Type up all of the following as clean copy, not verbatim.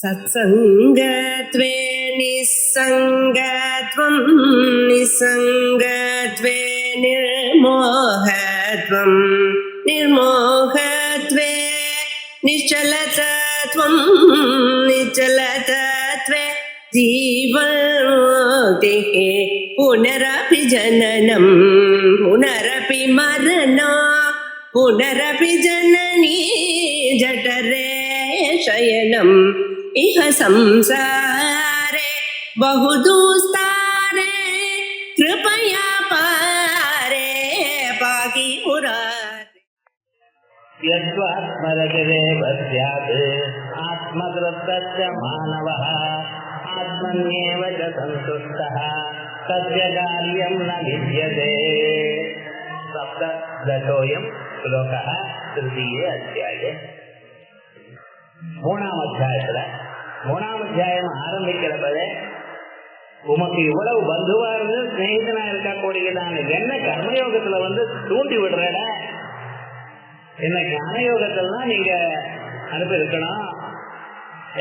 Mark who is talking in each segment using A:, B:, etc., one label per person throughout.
A: सत्सङ्गत्वे निस्सङ्गत्वं निस्सङ्गत्वे निर्मोहत्वं निर्मोहत्वे निश्चलतत्वं निश्चलतत्वे जीवन्मुक्तिः पुनरपि जननं पुनरपि मरणं पुनरपि जननी जठरे शयनम् इह संसारे बहुदुस्तारे कृपया पारे पाहि मुरारे।
B: यद्वात्मरतिरेव स्यात् आत्मतृप्तश्च मानवः आत्मन्येव च सन्तुष्टः तस्य कार्यं न विद्यते। सप्तदशोऽयं श्लोकः तृतीये अध्याये। மூணாம் அத்தியாயம் ஆரம்பிக்கிறப்பதே உமக்கு இவ்வளவு பந்துவா இருந்து ஸ்நேகிதனா இருக்கக்கூடியதான என்ன கர்மயோகத்துல தூண்டி விடுறட, என்ன ஞானயோகத்துல நீங்க அனுப்பி இருக்கணும்,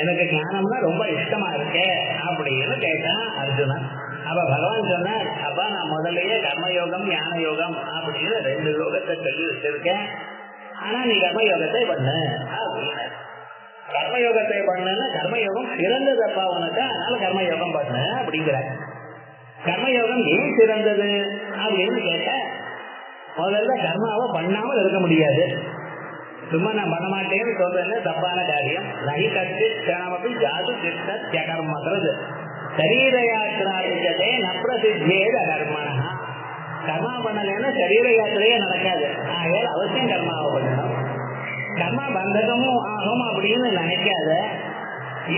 B: எனக்கு ஞானம்னா ரொம்ப இஷ்டமா இருக்கே அப்படின்னு கேட்டான் அர்ஜுனன். அப்ப பகவான் சொன்னார், அப்பா நான் முதல்லயே கர்மயோகம் ஞான யோகம் அப்படின்னு 2 யோகத்தை சொல்லி வச்சிருக்கேன், ஆனா நீ கர்மயோகத்தை பண்ணு அப்படின்னு. கர்மயோகத்தை பண்ணுன்னா கர்மயோகம் சிறந்ததப்பா உனக்கு, அதனால கர்மயோகம் பண்ணு அப்படிங்கிற. கர்மயோகம் ஏன் சிறந்தது அப்படின்னு கேட்ட, முதல்ல கர்மாவை பண்ணாமல் இருக்க முடியாது. சும்மா நான் பண்ண மாட்டேன்னு சொல்றேன்னு தப்பான காரியம். நகி கற்று கணமப்பி ஜாது கிருஷ்ண கர்மகிறது சரீர யாத்திராஜத்தை நப்ரசித்தேத கர்மனா. கர்மா பண்ணலன்னா சரீர யாத்திரையே நடக்காது. ஆகையால் அவசியம் கர்மாவை பண்ணணும். கர்மா பந்தகமும் ஆகும் அப்படின்னு நினைக்காத.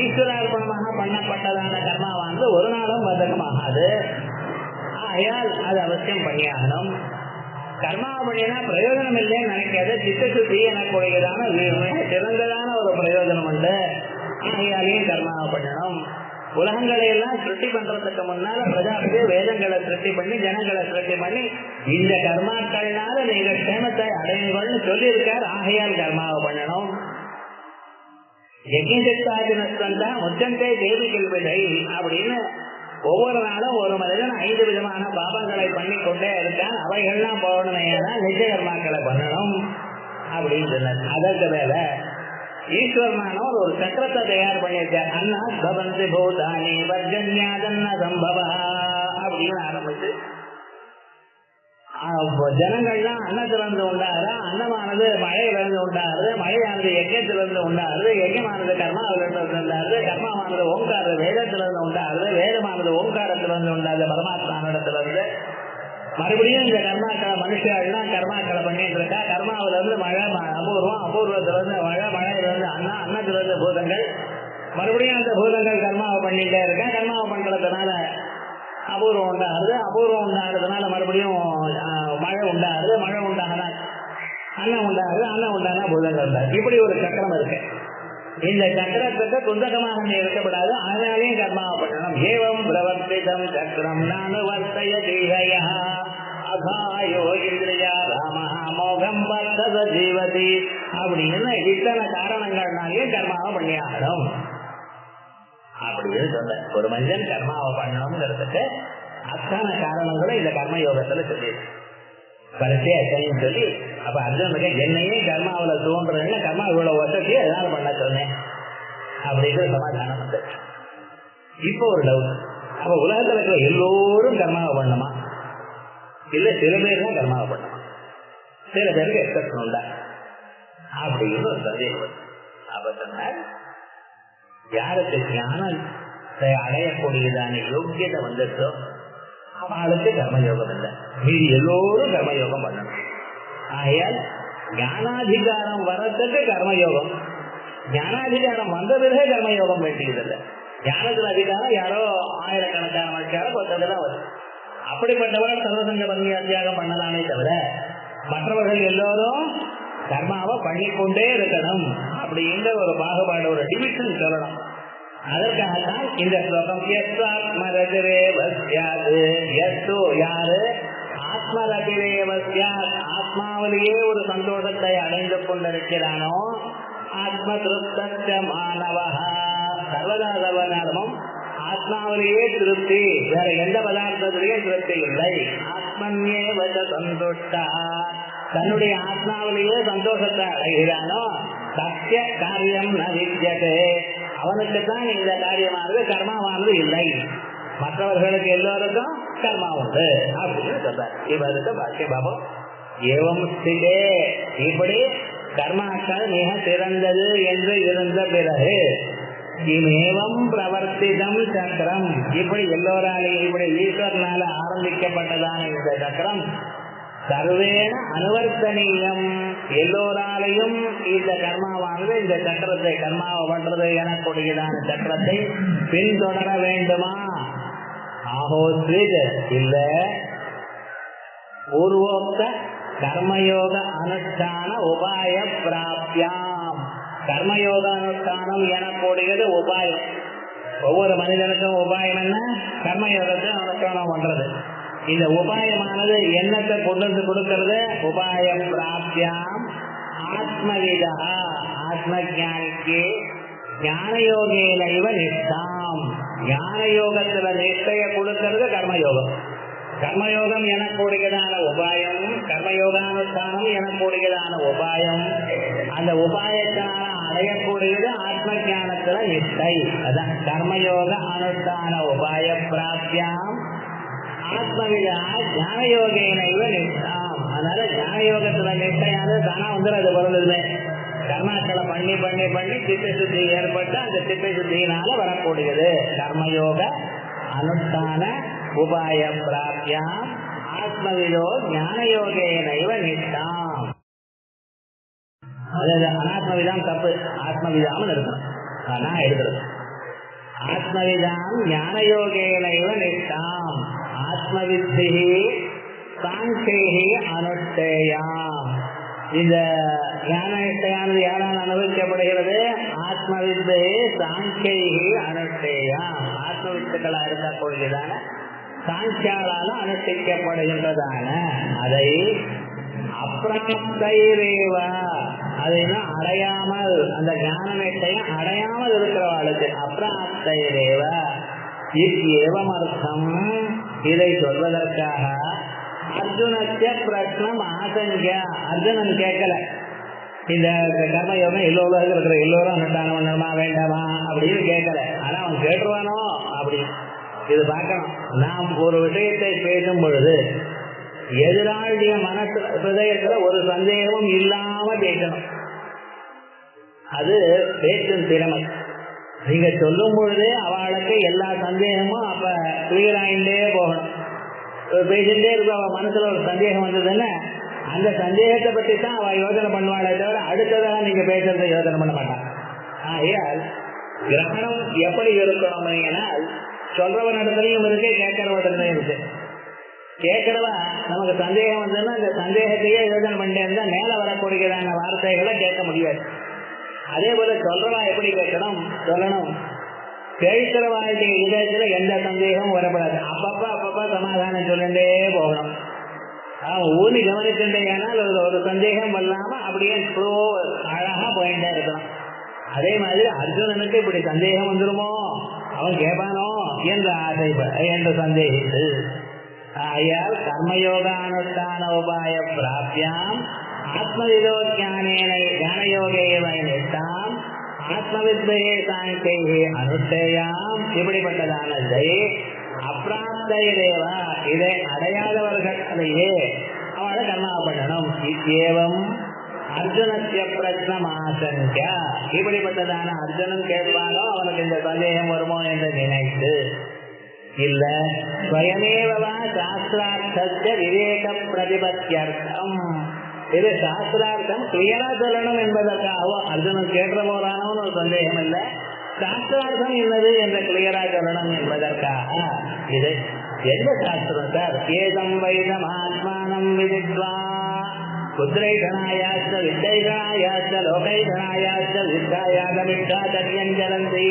B: ஈஸ்வரார்ப்பணமாக பண்ணப்பட்டதான கர்மா ஒரு நாளும் பந்தகம் ஆகாது. ஆகையால் அது அவசியம் பண்ணியாகணும். கர்மா பண்ணினா பிரயோஜனம் இல்லைன்னு நினைக்காத. சித்தசுத்தி எனக்குடையதான சிறந்ததான ஒரு பிரயோஜனம் உண்டு. ஆகையாலையும் கர்மாவை பண்ணணும். உலகங்களை எல்லாம் சிருஷ்டி பண்றதுக்கு முன்னால பிரஜாபதி வேதங்களை சிருஷ்டி பண்ணி ஜனங்களை சிருஷ்டி பண்ணி இந்த கர்மாக்கள்னால நீங்க க்ஷேமத்தை அடையுங்கள்னு சொல்லியிருக்கார். ஆகையால் கர்மாவை பண்ணணும். யஜ்ஞசித்தாதினஸ்தந்தா முச்சந்தே தேவி கல்விதை அப்படின்னு ஒவ்வொரு நாளும் ஒரு மனிதன் 5 விதமான பாபங்களை பண்ணி கொண்டே இருக்கான். அவைகள்லாம் போகணுமே நிஜ கர்மாக்களை பண்ணணும் அப்படின்னு சொன்னார். அதற்கு மேல ஈஸ்வரனானவர் ஒரு சக்கரத்தை தயார் பண்ணியிருக்கார். அண்ணா பவந்தி பூதானி வர்ஜன்யாதன்ன சம்பவா அப்படின்னு ஆரம்பிச்சு ஜனங்கள்லாம் அன்னத்திலிருந்து உண்டாகிறா, அன்னமானது மழையிலிருந்து உண்டாகிறது, மழையானது யஜ்ஞத்திலிருந்து உண்டாகிறது, யஜ்ஞமானது கர்மாவிலிருந்து உண்டாகிறது, கர்மாவானது ஓங்கார வேதத்திலிருந்து உண்டாகிறது, வேதமானது ஓங்காரத்திலிருந்து உண்டாது பரமாத்மானிடத்திலிருந்து. மறுபடியும் இந்த கர்மாக்களை மனுஷர்கள்லாம் கர்மாக்களை பண்ணிட்டு இருக்கா. கர்மாவிலிருந்து மழை அபூர்வம், அபூர்வத்திலிருந்து மழை, மழையிலிருந்து அன்னத்திலிருந்து பூதங்கள். மறுபடியும் அந்த பூதங்கள் கர்மாவை பண்ணிட்டே இருக்கா. கர்மாவை பண்றதுனால அபூர்வம் உண்டாகிறது, அபூர்வம் உண்டாகிறதுனால மறுபடியும் மழை உண்டாகிறது, மழை உண்டாகனா அன்னம் உண்டாகுது, அன்னம் உண்டானா பூதங்கள் உண்டாது. இப்படி ஒரு சக்கரம் இருக்கு. இந்த சக்கரத்துக்கு குந்தகமாக இருக்கப்படாது. அதனாலேயும் கர்மாவை பண்ணணும். ஏவம் பிரவர்த்திதம் சக்கரம் நானு வர்த்தய தீஹயா அகாயோ இந்திரியா ராமஹா மோகம் வர்த்தத ஜீவதி அப்படின்னு இத்தனை காரணங்கள்னாலேயே கர்மாவை பண்ணியாகணும் அப்படின்னு சொன்ன. ஒரு மனிதன் கர்மாவை பண்ணணுங்கிறதுக்கு அத்தனை காரணங்களும் இந்த கர்ம யோகத்துல சொல்லி பரிசே அத்தனையும் சொல்லி, அப்ப அர்ஜுனுக்கு என்னையே கர்மாவில தோன்றதுன்னு கர்மா இவ்வளவு வசதி அதனால பண்ண சொன்னேன் அப்படிங்கிற சமாதானம் வந்து. இப்போ ஒரு டவுட், அப்ப உலகத்துல இருக்கிற எல்லோரும் கர்மாவை பண்ணணுமா, இல்ல சில பேர் தான் கர்மாவை பண்ணணுமா, சில பேருக்கு எக்ஸப்ஷன் உண்டா அப்படின்னு ஒரு சந்தேகம். அப்ப சொன்னார், யாருக்கு ஞானத்தை அடையக்கூடியதான யோக்கியதை வந்துட்டோ அவளுக்கு கர்மயோகம் இல்லை, மீது எல்லோரும் கர்மயோகம் பண்ணணும். ஆகையால் ஞானாதிகாரம் வரத்துக்கு கர்மயோகம், ஞானாதிகாரம் வந்த பிறகு கர்மயோகம் வேண்டியதில்லை. ஞானத்துல அதிகாரம் யாரோ ஆயிரக்கணக்கான மனுஷாரோ கொத்ததான் வரும். அப்படிப்பட்டவர்கள் சர்வசங்க பத்னி தியாகம் பண்ணலாமே தவிர மற்றவர்கள் எல்லோரும் கர்மாவை பண்ணிக்கொண்டே இருக்கணும் அப்படிங்கிற ஒரு பாகுபாடு, ஒரு டிவிஷன் சொல்லணும். அதற்காகத்தான் இந்த ஸ்லோகம். யாரு ஆத்மாவிலேயே ஒரு சந்தோஷத்தை அடைந்து கொண்டிருக்கிறானோ, ஆத்ம திருப்த மாணவா ஆத்மாவிலேயே திருப்தி, வேற எந்த பதார்த்தத்திலேயும் திருப்தி இல்லை. ஆத்மன்யேவ சந்துஷ்டா, தன்னுடைய ஆத்மாவிலேயே சந்தோஷத்தை அடைகிறானோ சத்திய காரியம் ந வித்யதே, அவனுக்குத்தான் இந்த காரியமானது கர்மாவானது இல்லை. மற்றவர்களுக்கு எல்லோருக்கும் கர்மா உண்டு அப்படின்னு சொல்றார். இவருக்கு பாக்கிய பாபம் ஏவம் ஸ்திதே, இப்படி கர்மாக்கள் மிக சிறந்தது என்று இருந்த பிறகு இமேவம் பிரவர்த்திதம் சக்கரம், இப்படி எல்லோராலையும் இப்படி ஈஸ்வரனால ஆரம்பிக்கப்பட்டதான இந்த சக்கரம் சர்வேன அனுவர்த்தனீயம், எல்லோராலையும் இந்த கர்மாவானது இந்த சக்கரத்தை கர்மாவை பண்றது எனக்கூடியதான சக்கரத்தை பின்தொடர வேண்டுமா? ஆஹோஸ்ரீத் இல்ல, பூர்வோக்த கர்மயோக அனுஷ்டான உபாய பிராப்தியாம், கர்மயோக அனுஷ்டானம் எனக்கூடியது உபாயம். ஒவ்வொரு மனிதனுக்கும் உபாயம் என்ன? கர்மயோகத்தை அனுஷ்டானம் பண்றது. இந்த உபாயமானது என்னத்தை கொண்டு வந்து கொடுக்கிறது? உபாய பிராப்தியாம் ஆத்மவிதா, ஆத்ம ஜானிக்கு ஞானயோகேன இவ நிஷ்டாம், ஞானயோகத்துல நிஷ்டைய கொடுக்கிறது கர்மயோகம். கர்மயோகம் எனக்கூடியதான உபாயம், கர்மயோகானுஷ்டானம் எனக்கூடியதான உபாயம், அந்த உபாயத்தினால அடையக்கூடியது ஆத்ம ஜானத்துல நிஷ்டை. அதான் கர்மயோக அனுஷ்டான உபாய பிராப்தியாம் ஆத்மவிதா ஞானயோகேன இவ நிஷ்டாம். அதனால ஞானயோகத்துல நிஷ்டையானது தானா அது பிறந்ததுமே கர்மாக்களை பண்ணி பண்ணி பண்ணி சித்த சுத்தி ஏற்பட்டு அந்த சித்த சுத்தியினால வரக்கூடியது கர்மயோக அனுஷ்டான உபாய பிராப்தியாம் ஆத்மவிதோ ஞானயோகேனைவ நிஷ்டாம். அதாவது அனாத்மவிதாம் தப்பு, ஆத்மவிதாமல் இருக்கணும். நான் எழுதுறது ஆத்மவிதாம் ஞானயோகேனைவ நிஷ்டாம் ஆத்மவித்தி சாங்கேஹி அனுஷ்டேயாம். இந்த ஞான நிஷ்டையானது யாரால் அனுபவிக்கப்படுகிறது? ஆத்மவித்தை சாங்கேஹி அனுஷ்டேயாம், ஆத்மவித்துக்களா இருக்கக்கூடியதான சாங்கியாளால அனுஷ்டிக்கப்படுகின்றதான அதை அப்பிராப்தைரேவா, அதைனா அடையாமல், அந்த ஞான நிஷ்டையம் அடையாமல் இருக்கிறவாளுக்கு அப்பிராப்தைரேவா. ஏவம் அர்த்தம், இதை சொல்வதற்காக அர்ஜுனத்திய பிரஷ்னம் ஆசங்கியா, அர்ஜுனன் கேட்கல இந்த கர்மயோகம் எல்லோரும் இருக்கிற எல்லோரும் அனுஷ்டானம் பண்ணணுமா வேண்டாமா அப்படின்னு கேட்கல. ஆனா அவன் கேட்டுருவானோ அப்படின்னு இது பார்க்கணும். நாம் ஒரு விஷயத்தை பேசும் பொழுது எதிராளிய மனசு ஹிருதயத்துல ஒரு சந்தேகமும் இல்லாம பேசணும். அது பேசும் திறமை. நீங்க சொல்லும் பொழுதே அவளுக்கு எல்லா சந்தேகமும் அப்ப கிளியர் ஆகிட்டே போகணும். பேசிட்டே இருக்க அவ மனசுல ஒரு சந்தேகம் வந்ததுன்னா அந்த சந்தேகத்தை பற்றி தான் அவ யோசனை பண்ணுவாளே தவிர அடுத்ததான் நீங்க பேசுறத யோசனை பண்ண மாட்டான். ஆகையால் கிரகணம் எப்படி இருக்கணும்? சொல்றவன் இடத்துலையும் இருக்கு, கேட்கறவன் இருக்கு. கேட்கறவா நமக்கு சந்தேகம் வந்ததுன்னா அந்த சந்தேகத்தையே யோசனை பண்ணிட்டே இருந்தா மேல வரக்கூடியதான வார்த்தைகளை கேட்க முடியாது. அதே போல சொல்றவா எப்படி கேட்கணும்? சொல்லணும். கேட்கிற வாழ்க்கை இதயத்துல எந்த சந்தேகமும் வரப்படாது. அப்பப்ப சமாதானம் சொல்லிட்டே போகணும். ஊனி கவனிச்சுட்டே ஏனால் ஒரு சந்தேகம் இல்லாம அப்படியே அழகா போயிட்டே இருக்கணும். அதே மாதிரி அர்ஜுனனுக்கு இப்படி சந்தேகம் வந்துருமோ, அவன் கேட்பானோ என்று ஆசை என்று சந்தேகித்து ஆயால் கர்மயோகானுஷ்டான உபாய பிராப்தியாம் ஆத்மவிதோ ஞானயோகேவ நிஷ்டாம் ஆத்மவித்யே சாங்கே அனுஷ்டேயாம். இப்படிப்பட்டதானதை அப்பிராப்தைரேவா, இதை அடையாதவர்களையே அவளை கர்மா பண்ணணும். ஏவம் அர்ஜுனத்திய பிரச்சனம் ஆசங்கா, இப்படிப்பட்டதான அர்ஜுனன் கேட்பானோ அவனுக்கு இந்த சந்தேகம் வருமோ என்று நினைத்து இல்ல ஸ்வயமேவா சாஸ்திரார்த்தஸ்ய விவேக பிரதிபத்தியர்த்தம், இது சாஸ்திரார்த்தம் கிளியரா சொல்லணும் என்பதற்காக அர்ஜுனன் கேட்கிற போறானவன் ஒரு சந்தேகம் இல்லை, சாஸ்திரார்த்தம் என்னது என்று கிளியரா சொல்லணும் என்பதற்காக இது எந்த சாஸ்திரம் சார்? ஏதம் வைதம் ஆத்மானம் விதித்வா புத்திரைகணாயாச்ச வித்தைகணாயாச்ச லோகைகணாயாச்ச வித்தாயாகமிட்டாச்சரியஞ்சலந்தி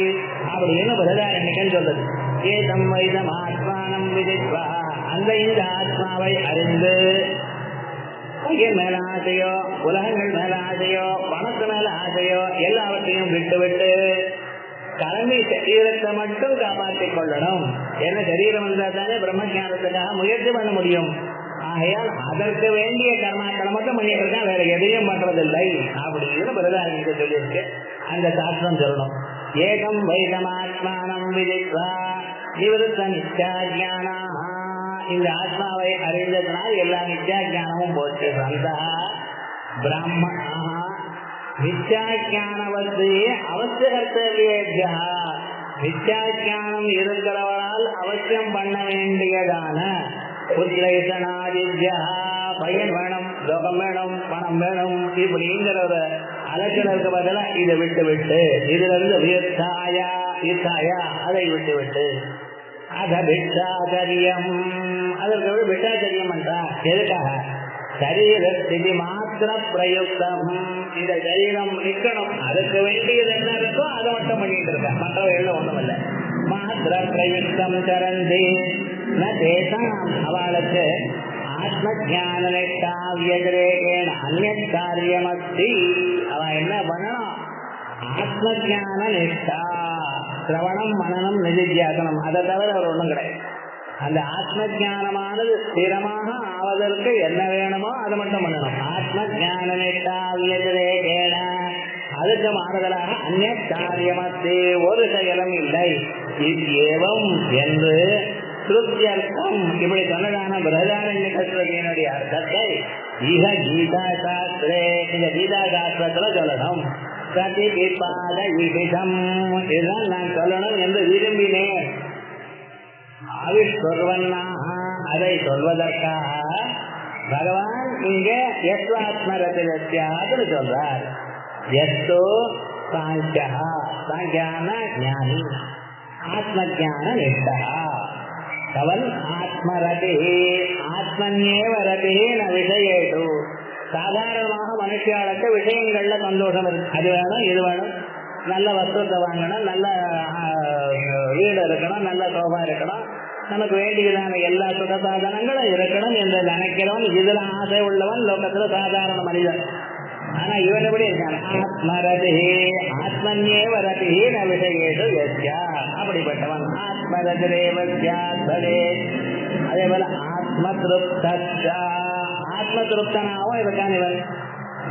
B: அப்படின்னு பிரதாரண்யன் சொல்றது. ஏதம் வைதம் ஆத்மானம் விதித்வா, அந்த இந்த ஆத்மாவை அறிந்து பையன் மேல ஆசையோ உலகங்கள் மேல ஆசையோ பணத்து மேல ஆசையோ எல்லாவற்றையும் விட்டு விட்டு கிளம்பி சரீரத்தை மட்டும் காப்பாற்றிக் கொள்ளணும். ஏன்னா சரீரம் வந்தா தானே பிரம்மஞானத்துக்காக முயற்சி பண்ண முடியும். ஆகையால் அதற்கு வேண்டிய கர்மாக்களை மட்டும் பண்ணிட்டு இருக்கான், வேற எதையும் பண்றதில்லை அப்படின்னு பிரதானிக்கு சொல்லியிருக்கு. அந்த சாஸ்திரம் சொல்லணும். ஏகம் வைதமாத்மானம் விதித்வா நிவருத்த நித்யாஜானா. இந்த ஆத்மாவை அறிந்ததனால் எல்லா நித்யாஜானமும் போச்சு. சந்தா பிராமணா நித்யாஜானவத்து அவசியகர்த்தவியா. நித்யாஜானம் இருக்கிறவரால் அவசியம் பண்ண வேண்டியதான புத்திரேசனாதித்யா, பையன் வேணும், லோகம் வேணும், பணம் வேணும், இப்படிங்கிற ஒரு அலட்சணத்துக்கு பதிலா இதை விட்டு விட்டு இதுல இருந்து வியத்தாயா வித்தாயா அதை விட்டு விட்டு அத விட்டாச்சரியம். அதற்கு விட்டாச்சரியம் என்றா எதுக்காக? சரீரஸ்திதி மாத்திர பிரயுக்தம். இந்த சரீரம் நிற்கணும், அதுக்கு வேண்டியது என்ன இருக்கோ அதை மட்டும் பண்ணிட்டு இருக்க, மற்றவை எல்லாம் ஒண்ணும் இல்லை. மாத்திர பிரயுக்தம் சரந்தி நேசாம். அவளுக்கு ஆத்ம ஜான நிஷ்டாவியதிரேகேன அந்நிய காரியமஸ்தி. அவன் என்ன பண்ணணும்? ஆத்ம ஜான நிஷ்டா, சிரவணம் மனனம் நிதித்தியாசனம், அதை தவிர அவர் ஒன்றும் கிடையாது. அந்த ஆத்ம ஜானமானது ஸ்திரமாக ஆவதற்கு என்ன வேணுமோ அதை மட்டும் பண்ணணும். ஆத்ம ஜான நிஷ்டாவியதிரேகேன, அதுக்கு மாறுதலாக அந்நிய காரியமஸ்தி, ஒரு செயலும் இல்லை. ஏவம் என்று ஸ்ருத்யர்த்தம் இப்படி சொன்னதான பிரதாரண்யனுடைய அர்த்தத்தை இக கீதா சாஸ்திரே, இந்த கீதா சாஸ்திரத்துல சொல்லணும். பிரதிபாத விகிதம், இதுதான் நான் சொல்லணும் என்று விரும்பினேன். ஆவிஷ்வர்வன்னாக, அதை சொல்வதற்காக பகவான் இங்க யஸ்வாத்மரத்தியாதுன்னு சொல்றார். எஸ்தோ சாங்கியா, சாங்கியான ஞானி, ஆத்ம ஜான நிஷ்டா. அவன் ஆத்மரதி, ஆத்மன்யேவ ரதி ந விஷயேஷு. சாதாரணமாக மனுஷியாளுக்கு விஷயங்கள்ல சந்தோஷம் இருக்கு, அது வேணும் இது வேணும், நல்ல வஸ்துத்தை வாங்கணும், நல்ல வீடு இருக்கணும், நல்ல சோபா இருக்கணும், நமக்கு வேண்டியதான எல்லா சுக சாதனங்களும் இருக்கணும் என்று நினைக்கிறவன் இதுல ஆசை உள்ளவன் லோகத்துல சாதாரண மனிதன். ஆனா இவன் எப்படி இருக்கான்? ஆத்மரதி, ஆத்மன்யேவ ரதி ந விஷயேஷு யஸ்யா, அப்படிப்பட்டவன். ஆத்மரதிரேவத்யாத்மதே, அதே போல ஆத்ம திருப்தா, ஆத்ம திருப்தனாவும் இருக்கான் இவன்.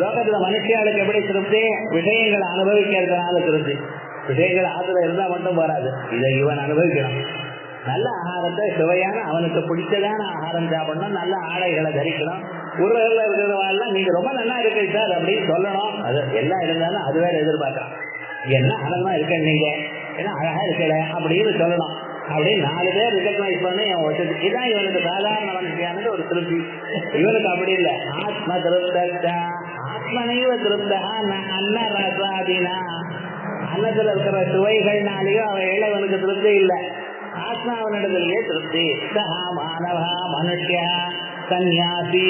B: லோகத்துல மனுஷியாளுக்கு எப்படி திருப்தி? விஷயங்களை அனுபவிக்கிறதுனால திருப்தி. விஷயங்கள் ஆத்துல இருந்தா மட்டும் போராது, இதை இவன் அனுபவிக்கணும். நல்ல ஆகாரத்தை, சுவையான அவனுக்கு பிடிச்சதான ஆகாரம் சாப்பிடணும், நல்ல ஆடைகளை தரிக்கணும். ஊர்ல இருக்கிறவாள்லாம் நீங்க ரொம்ப நல்லா இருக்கு சார் அப்படின்னு சொல்லணும். அது எல்லாம் இருந்தாலும் அது வேற எதிர்பார்க்கலாம். என்ன ஆனந்தமா இருக்க நீங்க, ஏன்னா அழகா இருக்கல அப்படின்னு சொல்லணும். அப்படின்னு 4 பேர் ரெகக்னைஸ் பண்ணி இதான் இவனுக்கு சாதாரண மனுஷியானது ஒரு திருப்தி. இவனுக்கு அப்படி இல்லை. ஆத்ம திருப்தா, ஆத்மனைவ திருப்தா அன்ன ரசாதினா, அன்னத்துல இருக்கிற சுவைகள்னாலேயோ அவைகள் அவனுக்கு திருப்தி இல்லை, ஆத்மாவனிடத்திலேயே திருப்தி. சஹா மானவா மனுஷ்யா சந்நியாசி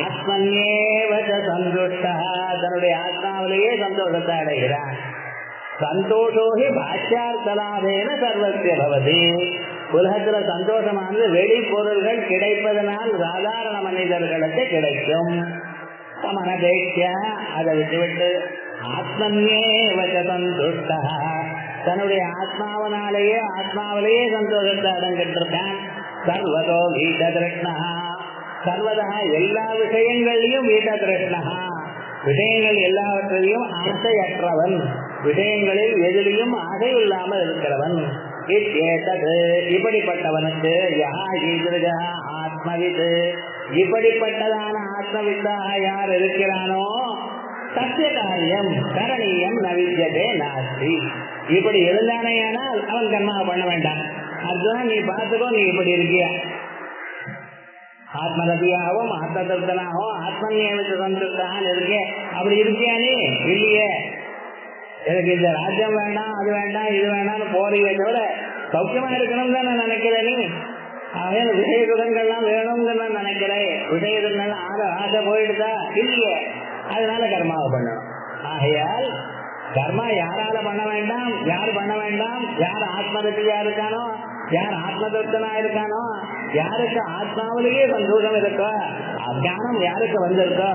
B: ஆத்மன்யேவ சந்துஷ்டா, தன்னுடைய ஆத்மாவிலேயே சந்தோஷத்தை அடைகிறான். சந்தோஷோகி பாஷ்யார்த்தலாதேன சர்வசிய பவதி. உலகத்துல சந்தோஷமானது வெளி பொருள்கள் கிடைப்பதனால் சாதாரண மனிதர்களுக்கு கிடைக்கும். மனதேக்கிய, அதை விட்டுவிட்டு ஆத்மன்யேவ சந்துஷ்டா, தன்னுடைய ஆத்மாவனாலேயே ஆத்மாவிலேயே சந்தோஷத்தை அடங்கிட்டு இருக்கான். சர்வதோ வீத கிருஷ்ணா, சர்வதா எல்லா விஷயங்களையும் வீத கிருஷ்ணா, விஷயங்கள் எல்லாவற்றையும் ஆசையற்றவன், விஷயங்களில் எதிலையும் ஆசை இல்லாமல் இருக்கிறவன். இப்படிப்பட்டவனுக்கு ஆத்மவித், இப்படிப்பட்டதான ஆத்மவித்தாக யார் இருக்கிறானோ சத்திய காரியம் கரணீயம் நவித்யதே நாஸ்தி. இப்படி இருந்தானேயானால் அவன் கர்மா பண்ண வேண்டாம். அதுதான் நீ பார்த்துக்கோ, நீ இப்படி இருக்கியா, ஆத்மரதியாகவும் ஆத்ம திருப்தனாகவும் ஆத்மன்யேவ சந்துஷ்டான்னு இருக்கே, அப்படி இருக்கியானே இல்லையே. எனக்கு இந்த ராஜ்யம் வேண்டாம், அது வேண்டாம், இது வேண்டாம்னு போறீங்க தவிர சௌக்கியமா இருக்கணும் தான் நான் நினைக்கிறேன். நீ ஆக விஷய சுகங்கள்லாம் வேணும்னு நான் நினைக்கிறேன். விஷய சுகங்கள் ஆசை போயிடுதா இல்லையே, அதனால கர்மாவை பண்ணணும். ஆகையால் கர்மா யாரால பண்ண வேண்டாம், யார் பண்ண வேண்டாம்? யார் ஆத்மரதியா இருக்கானோ, யார் ஆத்மதத்தனா இருக்கானோ, யாருக்கு ஆத்மாவிலேயே சந்தோஷம் இருக்கோ, அஜானம் யாருக்கு வந்திருக்கோ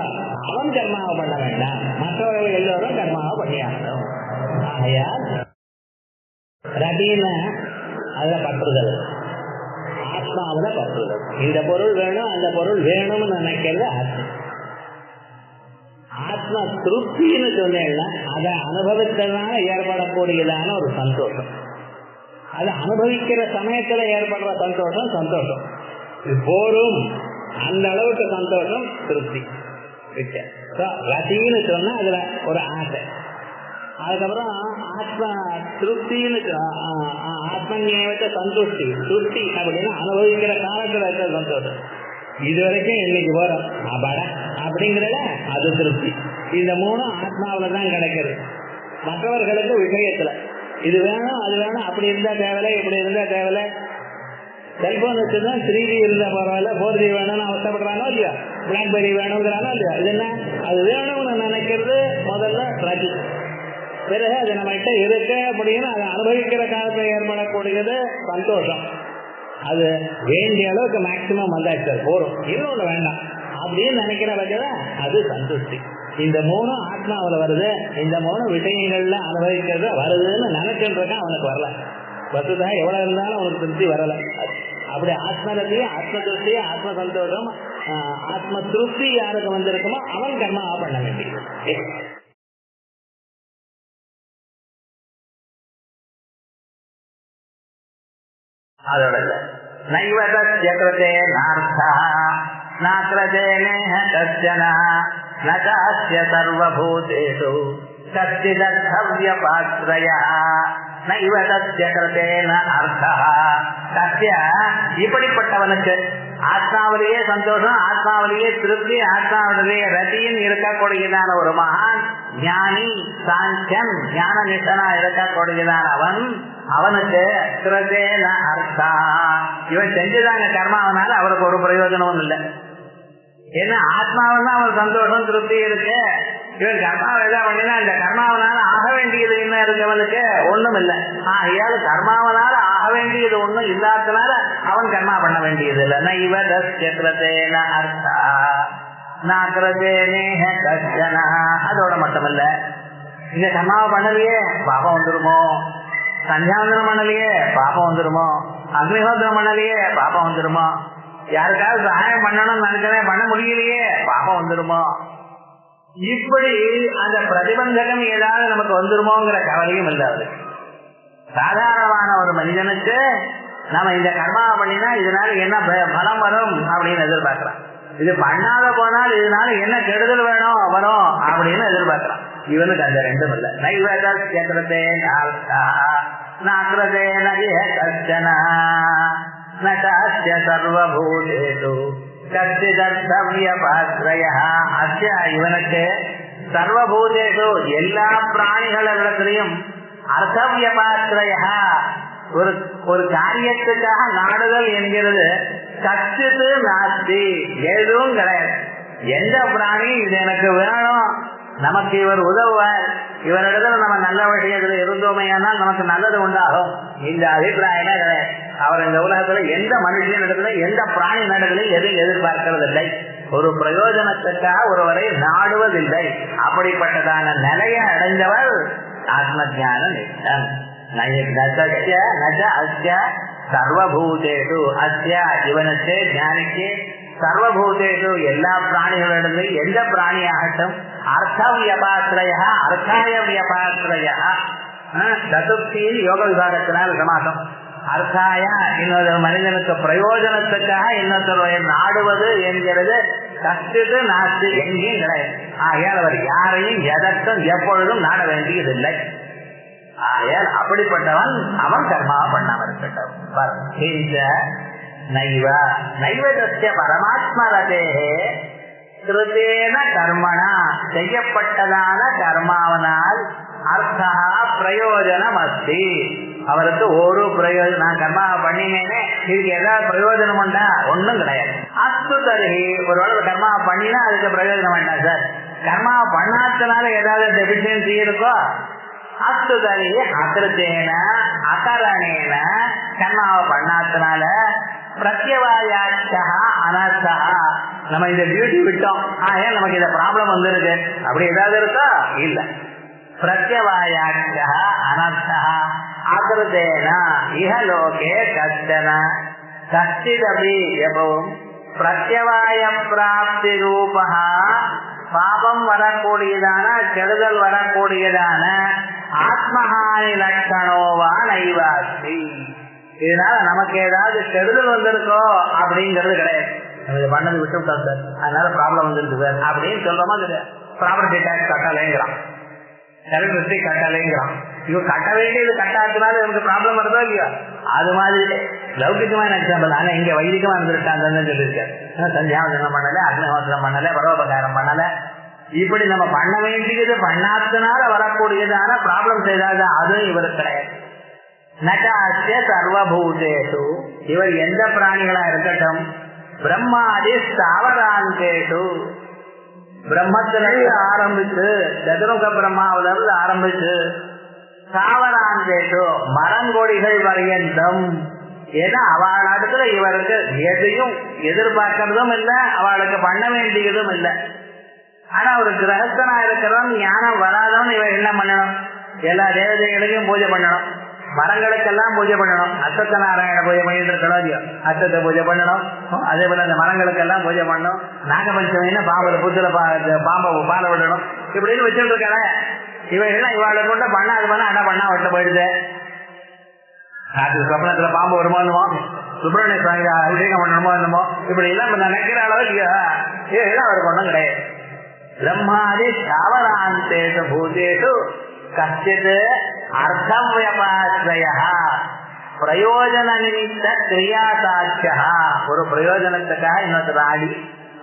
B: அவன் கர்மாவை பண்ண வேண்டாம். மற்றவர்கள் எல்லோரும் கர்மாவை பண்ணியாகணும். ஆகையால் ரதின்னு அதுல பற்றுதல், ஆத்மாவில பற்றுதல். இந்த பொருள் வேணும் அந்த பொருள் வேணும்னு நினைக்கிறது ஆத்மா. ஆத்ம திருப்தின்னு சொன்னேன்னா அதை அனுபவித்ததுனால ஏற்படக்கூடியதான ஒரு சந்தோஷம். அதை அனுபவிக்கிற சமயத்துல ஏற்படுற சந்தோஷம் சந்தோஷம். இது போரும், அந்த அளவுக்கு சந்தோஷம் திருப்தி. ரதின்னு சொன்னா அதுல ஒரு ஆசை. அதுக்கப்புறம் ஆத்ம திருப்தின்னு ஆத்மநியமத்தை சந்துஷ்டி. திருப்தி அப்படின்னா அனுபவிக்கிற காலத்துல இருக்கிற சந்தோஷம். இது வரைக்கும் இன்னைக்கு போறோம் அபாடா அப்படிங்கிறத அது திருப்தி. இந்த மூணும் ஆத்மாவில தான் கிடைக்கிறது. மற்றவர்களுக்கு விஷயத்துல இது வேணும் அது வேணும், அப்படி இருந்தா தேவையில்லை இப்படி இருந்தா தேவையில்லை. செல்போன் வச்சுதான் 3G இருந்தா பரவாயில்ல, 4G வேணும்னு அவசரப்படுறானோ இல்லையா, பிளாக்பெரி வேணுங்கிறானோ இல்லையா. இது என்ன, அது வேணும்னு நினைக்கிறது முதல்ல ரதி. பிறகு அது நம்மகிட்ட இருக்க அப்படின்னு அதை அனுபவிக்கிற காலத்தில் ஏற்படக்கூடியது சந்தோஷம். அது வேண்டிய அளவுக்கு மேக்சிமம் வந்தாச்சு போறோம், இன்னொன்று வேண்டாம் அப்படின்னு நினைக்கிற பட்சம் அது சந்துஷ்டி. இந்த மூணும் ஆத்மாவில் வருது, இந்த மூணு விஷயங்கள்ல அனுபவிக்கிறது வருதுன்னு நினைச்சுட்டு இருக்கான். அவனுக்கு வரல, வசுதான் எவ்வளவு இருந்தாலும் அவனுக்கு திருப்தி வரல. அப்படி ஆத்மரத்தியே ஆத்ம திருப்தி ஆத்ம சந்தோஷம் ஆத்ம திருப்தி யாருக்கு வந்திருக்குமோ அவன் கர்மாவா பண்ண வேண்டியது. அதோட நைவதஸ்ய கிருதே நார்த்தா நாக்ரதேனேஹ கஷ்சன நகாஸ்ய சர்வபூதேஷு கச்சிதர்த்தவ்யபாஸ்ரயः நைவதஸ்ய கிருதேன அர்த்தः கஸ்ய இப்படிப்பட்டவனுக்கு ஆத்மாவிலேயே சந்தோஷம், ஆத்மாவிலேயே திருப்தி, ஆத்மாவிலேயே ரதின்னு இருக்கக்கூடியதான ஒரு மகான் ஞானி சாங்கியன் ஞான நிஷ்டனா இருக்கக்கூடியதான அவனுக்கு கிருதேன அர்த்தா இவன் செஞ்சுதாங்க கர்மாவனால அவருக்கு ஒரு பிரயோஜனமும் இல்லை. ஏன்னா ஆத்மாவில் தான் அவன் சந்தோஷம் திருப்தி இருக்கு. இவன் கர்மாவை எதாவது பண்ணினா இந்த கர்மாவனால ஆக வேண்டியது என்ன இருக்கு அவனுக்கு ஒண்ணும் இல்லை. ஆகையால் கர்மாவனால ஆக வேண்டியது ஒண்ணும் இல்லாதனால அவன் கர்மா பண்ண வேண்டியது இல்லை. நைவதஸ்ய கிருதேன அர்த்தா நாக்ரதேனேஹ கஷ்சன. அதோட மட்டுமல்ல, இந்த கர்மாவை பண்ணலையே பாபம் வந்துருமோ, சந்தியாவந்தனம் பண்ணலையே பாபம் வந்துருமோ, அக்னிஹோத்திரம் பண்ணலையே பாபம் வந்துருமோ, யாருக்காவது சகாயம் பண்ணணும்னு நினைக்கிறேன் பண்ண முடியலையே பாபம் வந்துருமோ, இப்படி அந்த பிரதிபந்தகம் ஏதாவது நமக்கு வந்துருமோங்கிற கவலையும் இல்லாது. சாதாரணமான ஒரு மனிதனுக்கு நம்ம இந்த கர்மாவை பண்ணினா இதனால என்ன பலம் வரும் அப்படின்னு எதிர்பார்க்கலாம். இது பண்ணாத போனால் இதனால என்ன கெடுதல் வேணும் வரும் அப்படின்னு எதிர்பார்க்கலாம். இவனுக்கு அந்த ரெண்டும் இல்லை. நைவதஸ்ய கிருதேன அர்த்தா நாக்ரதேன கஷ்சன நகாஸ்ய சர்வபூதேஷு கச்சிதர்த்தவ்யபாஸ்ரயः அஸ்ய இவனுக்கு சர்வபூதேஷு எல்லா பிராணிகளிடத்திலையும் அர்த்தவ்யபாஸ்ரயः ஒரு காரியத்துக்காக நாடுதல் என்கிறது கச்சித்து நாஸ்தி எதுவும் கிடையாது. எந்த பிராணி இது எனக்கு வேணும், நமக்கு இவர் உதவுவார், இவரிடத்துல நம்ம நல்ல விஷயத்துல இருந்தோமையானால் நமக்கு நல்லது உண்டாகும், இந்த அபிப்பிராயமே கிடையாது. அவர் இந்த உலகத்துல எந்த மனுஷன் இடத்துல எந்த பிராணி நடத்துல எதையும் எதிர்பார்க்கறதில்லை, ஒரு பிரயோஜனத்துக்காக ஒருவரை நாடுவதில்லை. அப்படிப்பட்டதான நிலையை அடைந்தவர் ஆத்ம ஞான நிஷ்டன். சர்வபூதேஷு அஸ்ய இவனுக்கு ஞானிக்கு சர்வபூதேஷு எல்லா பிராணிகளிடத்தில் எந்த பிராணியாகட்டும் அர்த்தவியபாஸ்ரயா அர்த்தாய வியபாஸ்ரயா சதுர்த்தியில் யோக விபாகத்தினால் சமாசம். அர்த்தாய இன்னொரு மனிதனுக்கு பிரயோஜனத்துக்காக இன்னொருத்தருடைய நாடுவது என்கிறது கஷ்டத்து நாஸ்தி எங்கேயும் கிடையாது. ஆகையால் அவர் யாரையும் எதற்கும் எப்பொழுதும் நாட வேண்டியதில்லை. ஆகையால் அப்படிப்பட்டவன் அவன் கர்மாவை பண்ணாம இருக்கட்டும். நைவதஸ்ய பரமாத்மரதே கிருதேன கர்மணா செய்யப்பட்டதான கர்மாவனால் அர்த்தா பிரயோஜனம் அஸ்தி அவருக்கு ஒரு பிரயோஜனம். நான் கர்மாவை பண்ணினேனே இதுக்கு ஏதாவது பிரயோஜனம் உண்டா? ஒன்றும் கிடையாது. அஸ்து தருகி ஒரு கர்மாவை பண்ணினா அதுக்கு பிரயோஜனம் வேண்டாம் சார். கர்மாவை பண்ணாதனால ஏதாவது டெபிஷியன்சி இருக்கோ அஸ்து தருகி அகிருத்தேன அகரணேன கர்மாவை பண்ணாதனால பிரத்யவாயாச்சா அனர்த்தா நம்ம இந்த டியூட்டி விட்டோம் ஏன் நமக்கு இந்த ப்ராப்ளம் வந்துருக்கு அப்படி ஏதாவது இருக்கா? இல்ல. பிரத்யவாயாச்சா அனர்த்தா ஆகிருதேன இஹலோகே கஷ்டன கஷ்டிதபி எப்பவும் பிரத்யவாய பிராப்தி ரூபா பாபம் வரக்கூடியதான கெடுதல் வரக்கூடியதான ஆத்மஹானி லட்சணோவா நைவாஸ்தி. இதனால நமக்கு ஏதாவது கெடுதல் வந்திருக்கோ அப்படிங்கிறது கிடையாது. பண்ணது விட்டுவிட்டோம் சார், அதனால ப்ராப்ளம் வந்துருக்கு சார் அப்படின்னு சொல்றோமா கிடையாது. ப்ராப்பர்ட்டி டேக்ஸ் கட்டலைங்கிறான், எலக்ட்ரிசிட்டி கட்டலைங்கிறான். இவன் கட்ட வேண்டியது கட்டாததுனால இவனுக்கு ப்ராப்ளம் வருதோ இல்லையா? அது மாதிரி லௌகிகமான எக்ஸாம்பிள். ஆனா இங்க வைதிகமா இருந்திருக்காங்கன்னு சொல்லியிருக்காரு. சந்தியாவதனம் பண்ணல, அக்னிஹோத்திரம் பண்ணல, பரோபகாரம் பண்ணல, இப்படி நம்ம பண்ண வேண்டியது பண்ணாததுனால வரக்கூடியதான ப்ராப்ளம் செய்தாங்க. அதுவும் இவருக்கு கிடையாது. நகாசிய சர்வபூதேஷு, இவர் எந்த பிராணிகளா இருக்கட்டும், பிரம்மாதி ஸ்தாவராந்தேஷு, பிரம்மத்திலிருந்து ஆரம்பிச்சு சதுர்முக பிரம்மாவில இருந்து ஆரம்பிச்சு ஸ்தாவராந்தேஷு மரங்கொடிகள் பரியந்தம், ஏன்னா அவள் அடுத்துல இவருக்கு எதையும் எதிர்பார்க்கறதும் இல்லை, அவளுக்கு பண்ண வேண்டியதும் இல்லை. ஆனா ஒரு கிரகஸ்தனா இருக்கிறவன் ஞானம் வராதவன் இவன் என்ன பண்ணணும்? எல்லா தேவதைகளையும் பூஜை பண்ணணும், மரங்களுக்கெல்லாம் பூஜை பண்ணணும். அஸ்வத்த நாராயண பூஜை பண்ணிட்டு இருக்கணும் இல்லையோ, அஸ்வத்தை பூஜை பண்ணணும். அதே போல அந்த மரங்களுக்கெல்லாம் பூஜை பண்ணணும். நாகபஞ்சமின்னு பாம்பு புத்துல பாம்பை பால விடணும். இப்படின்னு வச்சுட்டு இருக்காங்க. இவைகள்லாம் இவாளை கொண்டு பண்ண அது பண்ண அடை பண்ணா விட்டு போயிடுது. அது சொப்னத்துல பாம்பு வருமோ, சுப்பிரமணிய சுவாமி அபிஷேகம் பண்ணணுமோ என்னமோ, இப்படி எல்லாம் நினைக்கிற அளவுக்கு இதெல்லாம் அவருக்கு ஒன்றும் கிடையாது. பிரம்மாதி ஸ்தாவராந்தேஷு பூதேஷு கஷ்டித் அர்த்தம் வியபாஸ்ரய பிரயோஜன நிமித்த கிரியாசாட்சியா, ஒரு பிரயோஜனத்துக்காக இன்னொருத்தர் ஆடி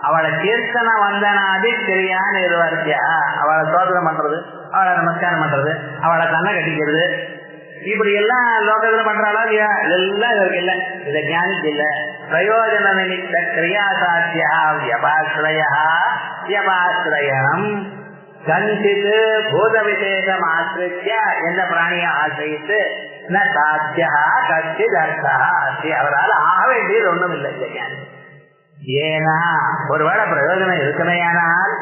B: அவளை கீர்த்தன வந்தனாதி கிரியா நிர்வர்த்தியா, அவளை சோதனம் பண்றது, அவளை நமஸ்காரம் பண்றது, அவளை கண்ணை கட்டிக்கிறது, இப்படி எல்லாம் லோகத்துல பண்றாளா இல்லையா? இதெல்லாம் இவருக்கு இல்லை, இதை ஞானிக்கு இல்லை. பிரயோஜன நிமித்த கிரியாசாட்சியா வியபாஸ்ரயா வியபாஸ்ரயம் கஞ்சித் பூத விசேஷம் ஆசிரிய, எந்த பிராணியை ஆசிரியித்து ந சாத்தியா கச்சித் அர்த்தா அஸ்தி, அவரால் ஆக வேண்டியது ஒன்றும் இல்லை இந்த ஞானி. ஏனா ஒருவேளை பிரயோஜனம் இருக்குமையானால்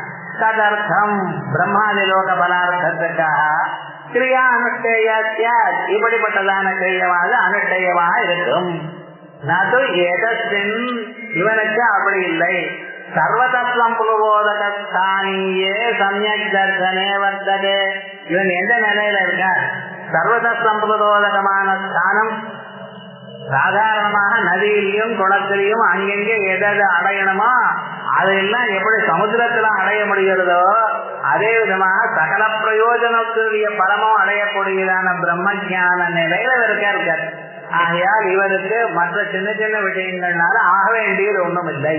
B: ததர்த்தம் பிரம்மாதி லோக பலார்த்தத்துக்காக கிரியா அனுஷ்டேய, இப்படிப்பட்டதான கிரியவாக அனுஷ்டேயமாக இருக்கும். நது ஏதஸ்மின், இவனுக்கு அப்படி இல்லை. சர்வதத்துவம் புலபோதகஸ்தானியே சமயக் தர்சனே வர்த்ததே, இவன் எந்த நிலையில இருக்கார்? சர்வதத்துவம் புலபோதகமான ஸ்தானம் சாதாரணமாக நதியிலையும் குளத்திலையும் அங்கெங்கே எதை அடையணுமோ அதெல்லாம் எப்படி சமுத்திரத்துல அடைய முடிகிறதோ அதே விதமாக சகல பிரயோஜனத்துடைய பலமும் அடையக்கூடியதான பிரம்ம ஞான நிலையில இருக்கார். ஆகையால் இவருக்கு மற்ற சின்ன சின்ன விஷயங்கள்னால ஆக வேண்டியது ஒன்றும் இல்லை.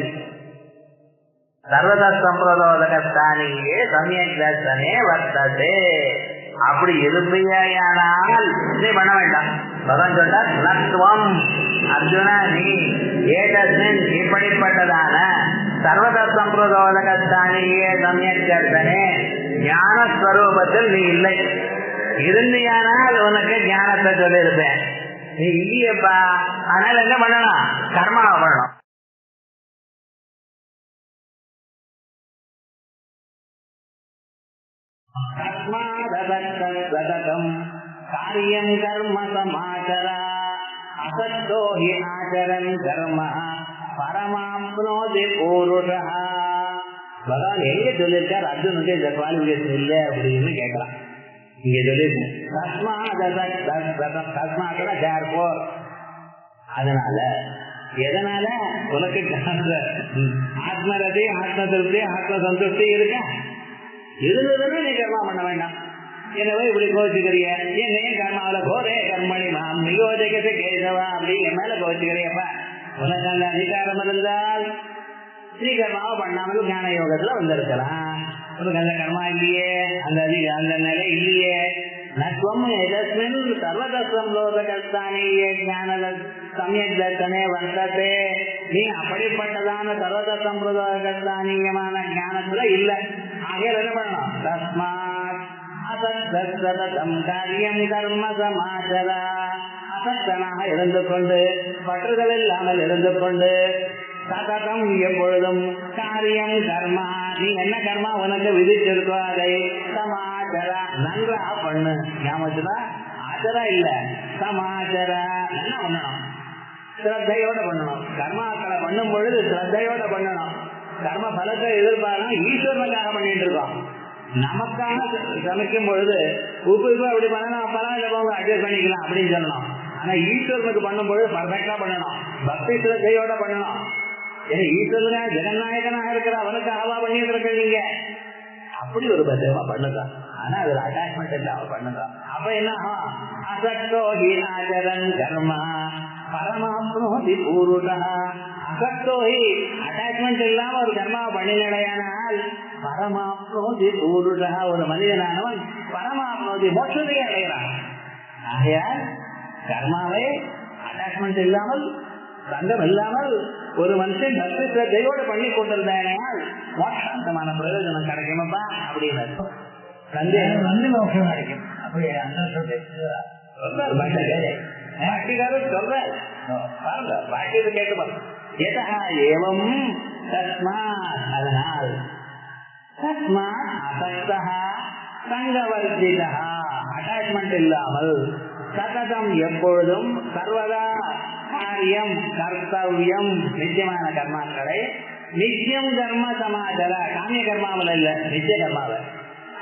B: சர்வத சம்பிரதோதகஸ்தானியே சமயக் தர்சனே வர்த்ததே, அப்படி இருப்பையானால் இதை பண்ண வேண்டாம். பகவான் சொல்றார் நத்வம் அர்ஜுனா, நீ ஏதஸ்மின் இப்படிப்பட்டதான சர்வத சம்பிரதோதகஸ்தானியே சமயக் தர்சனே ஞானஸ்வரூபத்தில் நீ இல்லை. இருந்தியானால் உனக்கு ஞானத்தை சொல்லியிருப்பேன். நீ இல்லையப்பா, அதனால என்ன பண்ணணும்? கர்மாவை பண்ணணும். காரியம் கர்ம சமாச்சர அசத்தோ ஹி ஆச்சரன் கர்ம பரமாப்னோதி பூருஷா. பகவான் எங்க சொல்லியிருக்கார் அர்ஜுனுக்கு இந்த குவாலிபிகேஷன் இல்லை அப்படின்னு கேட்கலாம். இங்க சொல்லிருக்கேன் அதனால எதனால உனக்கு ஆத்மரதி ஆத்ம திருப்தி ஆத்ம சந்துஷ்டி இருக்க இருந்ததுன்னு நீ கர்மா பண்ண வேண்டாம். எனவே இப்படி கோச்சுக்கிறிய என்னையே கர்மாவில போரே கர்மணி மாம் நியோஜகத்தை கேசவா அப்படி என் மேல கோச்சுக்கிறியப்பா. உனக்கு அந்த அதிகாரம் இருந்தால் நீ கர்மாவை பண்ணாமல் ஞான யோகத்துல வந்திருக்கலாம். உனக்கு அந்த கர்மா இல்லையே, அந்த நிலை இல்லையே. நத்வம் எதஸ்மின் சர்வதஸ்வம் லோகஸ்தானியே ஞான சமயக் தர்சனே வந்ததே, நீ அப்படிப்பட்டதான சர்வத சம்பிரதாயஸ்தானியமான ஞானத்துல இல்ல. ஆகையால் என்ன பண்ணணும்? தஸ்மாத் அசத்தம் காரியம் கர்ம சமாச்சர, அசத்தனாக இருந்து கொண்டு பற்றுதல் இல்லாமல் இருந்து கொண்டு சதகம் எப்பொழுதும் காரியம் கர்மா, நீ என்ன கர்மா உனக்கு விதிச்சிருக்கோ அதை சமாச்சர நன்றா பண்ணு. ஞாபகத்துல ஆச்சரா இல்ல சமாச்சர என்ன பண்ணணும், ஸ்ரத்தையோட பண்ணணும். கர்மாக்களை பண்ணும் பொழுது ஸ்ரத்தையோட பண்ணணும். கர்ம பலத்தை எதிர்பார்க்கணும், ஈஸ்வரனுக்காக பண்ணிட்டு இருக்கோம். நமக்காக சமைக்கும் பொழுது உப்பு அப்படி பண்ணணும், அப்பதான் இதை போங்க அட்ஜஸ்ட் பண்ணிக்கலாம் அப்படின்னு சொல்லணும். ஆனா ஈஸ்வரனுக்கு பண்ணும் பொழுது பர்ஃபெக்டா பண்ணணும், பக்தி ஸ்ரத்தையோட பண்ணணும். ஏன்னா ஈஸ்வரனா ஜெகநாயகனாக இருக்கிற அவனுக்காகவா பண்ணிட்டு இருக்க நீங்க, அப்படி ஒரு பத்திரமா பண்ணுதான். ஆனா அதுல அட்டாச்மெண்ட் இல்லாம பண்ணுதான். அப்ப என்ன அசக்தோ ஹி ஆச்சரன் கர்மா பரமாப்னோதி பூருடா. அசக்தோ ஹி அட்டாச்மெண்ட் இல்லாம ஒரு கர்மாவை பண்ணினடையானால் பரமாப்னோதி பூருடா, ஒரு மனிதனானவன் பரமாப்னோதி மோட்சத்தை அடைகிறான். ஆகையால் கர்மாவை அட்டாச்மெண்ட் இல்லாமல் சங்கம் இல்லாமல் ஒரு மனுஷன் பக்தி ஸ்ரத்தையோடு பண்ணி கொண்டிருந்தானால் மோட்சாந்தமான பிரயோஜனம் கிடைக்குமப்பா அப்படின்னு சந்தேகம் வந்து மோட்சம் கிடைக்கும். அப்படி அந்த பாட்டிகாரர் சொல்ற பாட்டியது கேட்டு எதா ஏவம் தஸ்மாத், அதனால் தஸ்மாத் அசக்தா சங்கவர்ஜிதா, அட்டாச்மெண்ட் இல்லாமல் சததம் எப்பொழுதும் சர்வதா காரியம் கர்த்தவியம் நிச்சயமான கர்மாக்களை நித்தியம் கர்ம சமாச்சார, காமிய கர்மாவில் இல்ல நித்திய கர்மாவ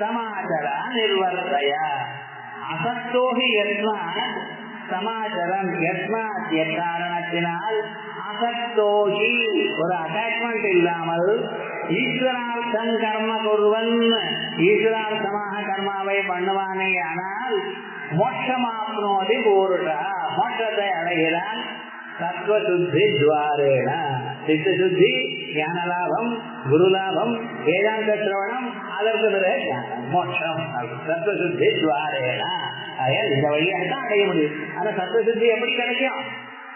B: சமாச்சார நிர்வர்த்தய. அசக்தோகி யஸ்மாத் சமாச்சாரம், யஸ்மாத் எக்காரணத்தினால் அசக்தோகி ஒரு அட்டாச்மெண்ட் இல்லாமல் ஈஸ்வரார்த்தம் கர்ம குருவன் ஈஸ்வரார்த்தமாக கர்மாவை பண்ணுவானே ஆனால் மோட்சமாப்னோதி பூருடா, மோட்சத்தை அடைகிறான் தத்துவசுத்தி துவாரேன. சித்த சுத்தி, ஞான லாபம், குரு லாபம், வேதாந்த சிரவணம், அதற்கு பிறகு மோட்சம். தத்துவசுத்தி துவாரேன. இந்த வழியாகத்தான் அடைய முடியும். ஆனா தத்துவசுத்தி எப்படி கிடைக்கும்?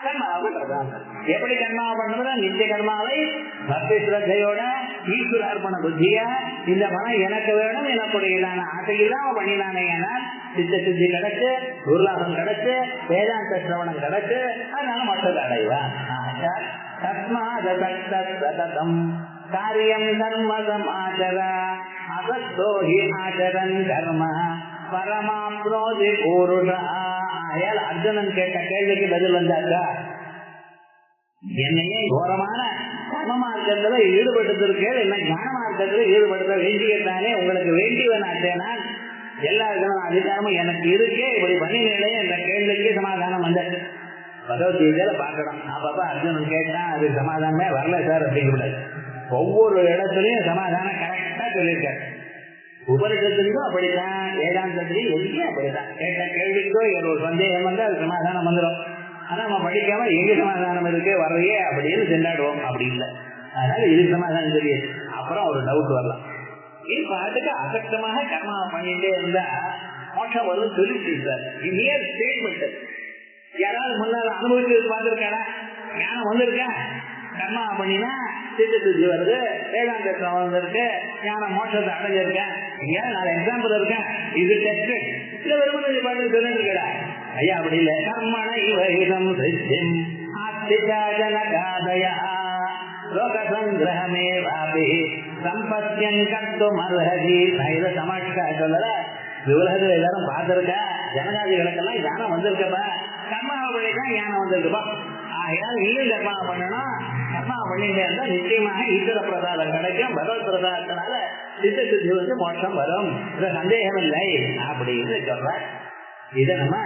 B: கர்மாவை பிரதான. எப்படி கர்மாவை பண்றதுன்னா நித்திய கர்மாவை பக்தி ஸ்ரத்தையோட ஈஸ்வர அர்ப்பண புத்தியா இந்த மனம் எனக்கு வேணும் எனக்குடையதான ஆசையில்லாம பண்ணினானே ஆனால் சித்த சுத்தி கிடைச்சு, குருலாபம் கிடைச்சு, வேதாந்த சிரவணம் கிடைச்சு, அதனால மொத்தத்தை அடைவான். தஸ்மாதம் காரியம் கர்ம சமாச்சர அசக்தோ ஹி ஆச்சரன் கர்ம பரமாப்னோதி பூருடா. ஆயால் அர்ஜுனன் கேட்ட கேள்விக்கு பதில் வந்தாக்கா, என்னையே கோரமான கர்ம மார்க்கத்துல ஈடுபடுத்திருக்கேன், என்ன ஞான மார்க்கத்துல ஈடுபடுத்த வேண்டியதானே உங்களுக்கு வேண்டியவனாச்சேனா எல்லா விதமான அதிகாரமும் எனக்கு இருக்கே, இப்படி பண்ணினே என்ற கேள்விக்கு சமாதானம் வந்தது. பகவத்கீதையில பார்க்கணும். அப்பப்ப அர்ஜுனன் கேட்டான், அது சமாதானமே வரல சார் அப்படிங்கிறது. ஒவ்வொரு இடத்துலயும் சமாதானம் கரெக்டா சொல்லியிருக்காரு. உபனிஷத்துக்கும் அப்படித்தான், வேதாந்தத்திலையும் எங்கேயும் அப்படித்தான். கேட்ட கேள்விக்கோ ஒரு சந்தேகம் வந்து அது சமாதானம் வந்துடும். ஆனா நம்ம படிக்காம எங்க சமாதானம் இருக்கு வர்றையே அப்படின்னு சென்றாடுவோம். அப்படி இல்லை. அதனால இது சமாதானம் தெரியாது. அப்புறம் ஒரு டவுட் வரலாம், இப்ப அதுக்கு அசக்தமாக கர்மாவை பண்ணிட்டே இருந்தா மோட்சம் வருது சொல்லிட்டு சார். இது ஸ்டேட்மெண்ட். யாராவது முன்னாள் அனுபவிச்சு பார்த்துருக்காரா? ஞானம் வந்திருக்கேன், கர்மா பண்ணினா சித்த சுத்தி வருது, வேதாந்த வந்திருக்கு, ஞானம் மோட்சத்தை அடைஞ்சிருக்கேன், எங்கேயாவது நான் எக்ஸாம்பிள் இருக்கேன், இது டெஸ்ட் இல்ல வெறுமனே பாட்டு சொல்லிட்டு இருக்கா? ஐயா அப்படி இல்லை. கர்மண இவம் சித்திம் ஆஸ்திகாதயா லோக சங்கிரகமே வாபி சம்பத்தியம் கத்தும் அர்ஹதி. நான் இதை சமாளிக்கா சொல்லல. உலகத்துல எல்லாரும் பார்த்திருக்கா, ஜனகாதிகளுக்கெல்லாம் ஞானம் வந்திருக்கப்பா, கர்மாவை பண்ணிதான் ஞானம் வந்திருக்குப்பா. ஆகையால் நீயும் கர்மாவை பண்ணணும். கர்மாவை பண்ணிட்டே இருந்தா நிச்சயமாக ஈஸ்வர பிரசாதம் கிடைக்கும். பகவத் பிரசாதத்தினால சித்த சுத்தி வந்து மோட்சம் வரும், சந்தேகம் இல்லை அப்படின்னு சொல்ற. இதை நம்ம